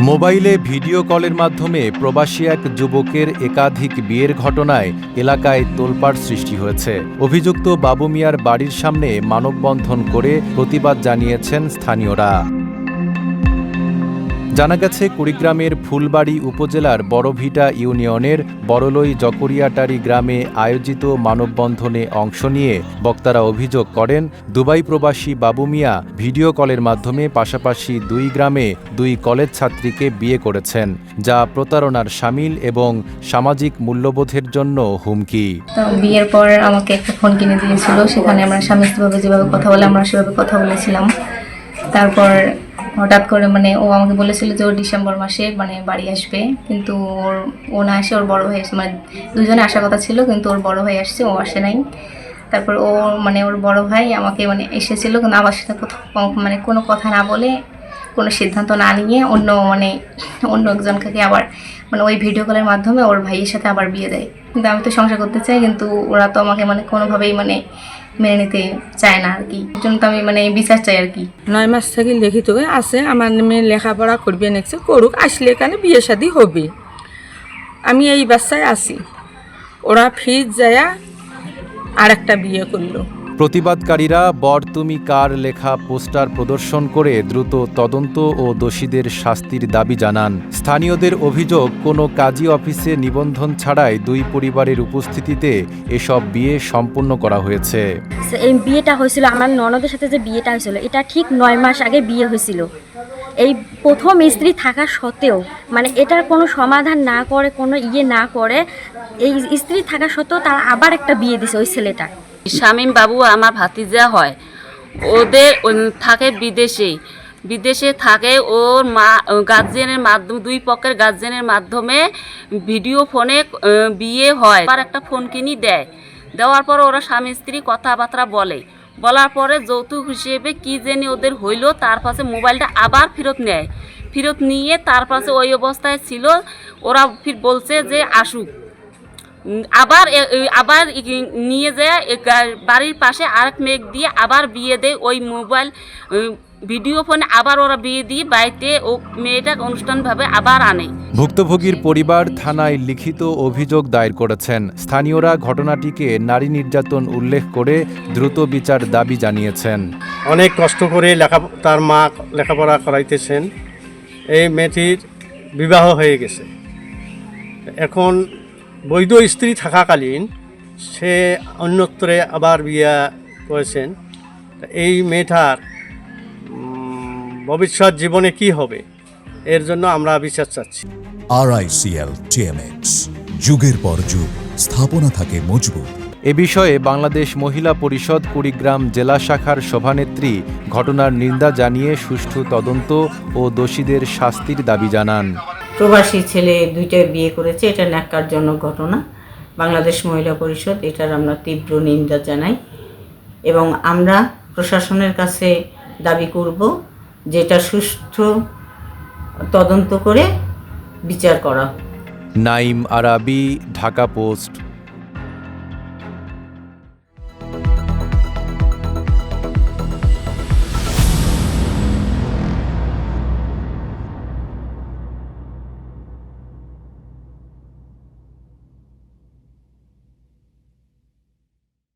মোবাইলে ভিডিও কলের মাধ্যমে প্রবাসী এক যুবকের একাধিক বিয়ের ঘটনায় এলাকায় তোলপাড় সৃষ্টি হয়েছে। অভিযুক্ত বাবু মিয়ার বাড়ির সামনে মানববন্ধন করে প্রতিবাদ জানিয়েছেন স্থানীয়রা। জানা গেছে, কুড়িগ্রামের ফুলবাড়ী উপজেলার বড়ভিটা ইউনিয়নের বড়লই জকরিয়াটারি গ্রামে আয়োজিত মানববন্ধনে অংশ নিয়ে বক্তারা অভিযোগ করেন, দুবাই প্রবাসী বাবু মিয়া ভিডিও কলের মাধ্যমে পাশাপাশি দুই গ্রামে দুই কলেজ ছাত্রীকে বিয়ে করেছেন, যা প্রতারণার শামিল এবং সামাজিক মূল্যবোধের জন্য হুমকি। বিয়ের পর আমাকে একটা ফোন কিনে দিয়েছিল, সেখানে আমরা স্বামী স্ত্রীভাবে যেভাবে কথা বলে আমরা সেভাবে কথা বলেছিলাম। তারপর হঠাৎ করে ও আমাকে বলেছিল যে ও ডিসেম্বর মাসে বাড়ি আসবে, কিন্তু ও না আসে, ওর বড় ভাই আসছে, দুজনে আসার কথা ছিল, কিন্তু ওর বড় ভাই আসছে, ও আসে নাই। তারপর ওর বড় ভাই আমাকে এসেছিল, কিন্তু আমার সাথে কোনো কথা না বলে, কোনো সিদ্ধান্ত না নিয়ে অন্য একজনকে আবার ওই ভিডিও কলের মাধ্যমে ওর ভাইয়ের সাথে আবার বিয়ে দেয়। কিন্তু আমি তো সংসার করতে চাই, কিন্তু ওরা তো আমাকে কোনোভাবেই মেনে নিতে চায় না আর কি। এর জন্য তো আমি বিচার চাই আর কি। 9 মাস থেকে লিখিত হয়ে আছে, আমার মেয়ে লেখাপড়া করবে, নেক্সট করুক, আসলে এখানে বিয়ে শাদী হবে। আমি এই বাচ্চায় আছি, ওরা ফিজ যায় আর একটা বিয়ে করলো। প্রতিবাদকারীরা বর তুমি কার লেখা পোস্টার প্রদর্শন করে দ্রুত তদন্ত ও দোষীদের শাস্তির দাবি জানান। স্থানীয়দের অভিযোগ, কোনো কাজী অফিসে নিবন্ধন ছাড়াই দুই পরিবারের উপস্থিতিতে এসব বিয়ে সম্পন্ন করা হয়েছে। এই বিয়েটা হয়েছিল আমার ননদের সাথে, যে বিয়েটা হয়েছিল এটা ঠিক 9 মাস আগে বিয়ে হয়েছিল। এই প্রথম স্ত্রী থাকা সত্ত্বেও এটার কোনো সমাধান না করে, কোনো না করে, এই স্ত্রী থাকা সত্ত্বেও তারা আবার একটা বিয়ে দিছে ওই ছেলেটা। শামীম বাবু আমার ভাতিজা হয়, ওদের থাকে বিদেশে থাকে। ওর মা গার্জিয়ানের মাধ্যমে, দুই পক্ষের গার্জিয়ানের মাধ্যমে ভিডিও ফোনে বিয়ে হয়। আবার একটা ফোন কিনে দেওয়ার পর ওরা স্বামী স্ত্রী কথাবার্তা বলার পরে যৌতুক হিসেবে কি জানি ওদের হইলো, তার পাশে মোবাইলটা আবার ফেরত নিয়ে তার পাশে ওই অবস্থায় ছিল। ওরা ফির বলছে যে আসুক, আবার নিয়ে যায় বাড়ির পাশে আরেক মেয়ে দিয়ে আবার বিয়ে দেয় ওই মোবাইল ভিডিও ফোনে। আবার ওরা বিয়ে দিয়ে বাড়িতে ও মেয়েটা অনুষ্ঠানভাবে আবার আনে। ভুক্তভোগীর পরিবার থানায় লিখিত অভিযোগ দায়ের করেছেন। স্থানীয়রা ঘটনাটিকে নারী নির্যাতন উল্লেখ করে দ্রুত বিচার দাবি জানিয়েছেন। অনেক কষ্ট করে তার মা লেখাপড়া করাইতেছেন। এই মেয়েটির বিবাহ হয়ে গেছে, এখন বৈধ স্ত্রী থাকাকালীন সে অন্যত্রে আবার বিয়ে করেছেন। এই মেয়েটার ভবিষ্যৎ জীবনে কি হবে, এর জন্য আমরা বিচার চাচ্ছি। RICL TMX, যুগের পর যুগ স্থাপনা থাকে মজবুত। এ বিষয়ে বাংলাদেশ মহিলা পরিষদ কুড়িগ্রাম জেলা শাখার সভানেত্রী ঘটনার নিন্দা জানিয়ে সুষ্ঠু তদন্ত ও দোষীদের শাস্তির দাবি জানান। প্রবাসী ছেলে দুইটা বিয়ে করেছে, এটা ন্যাক্কারজনক ঘটনা। বাংলাদেশ মহিলা পরিষদ এটার আমরা তীব্র নিন্দা জানাই এবং আমরা প্রশাসনের কাছে দাবি করব যে এটা সুষ্ঠু তদন্ত করে বিচার করা। নাইম আরাবি, ঢাকা পোস্ট।